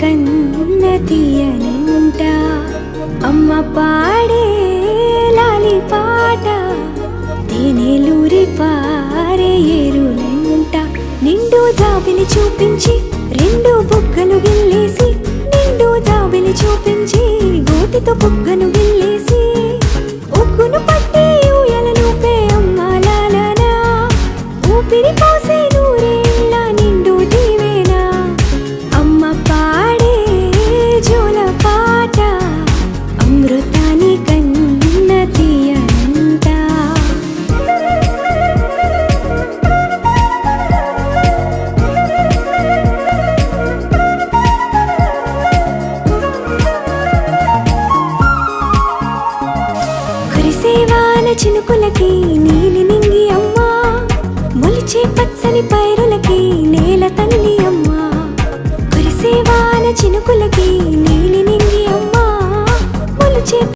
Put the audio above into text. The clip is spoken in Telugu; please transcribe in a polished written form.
కన్న తీయనంట అమ్మ పాడే లాలి పాట తేనెలూరి పారే ఏరులంట నిండు జాబిలి చూపించి రెండు బుగ్గలు గిల్లేసి నిండు జాబిలి చూపించి గోటితో బుగ్గను గిల్లేసి ఉగ్గును పట్టి ఊయలను పే అమ్మాలాలనా ఊపిరి పోసే నూరేళ్ళ నిండు దీవేనా అమ్మ పాడే జోల పాట అమృతాని కన్న తీయనంట కురిసేవాన చినుకులకి నీలి నింగి అమ్మా మొలిచే పచ్చని పైరులకి నేల తల్లి అమ్మా కురిసేవాన చినుకులకి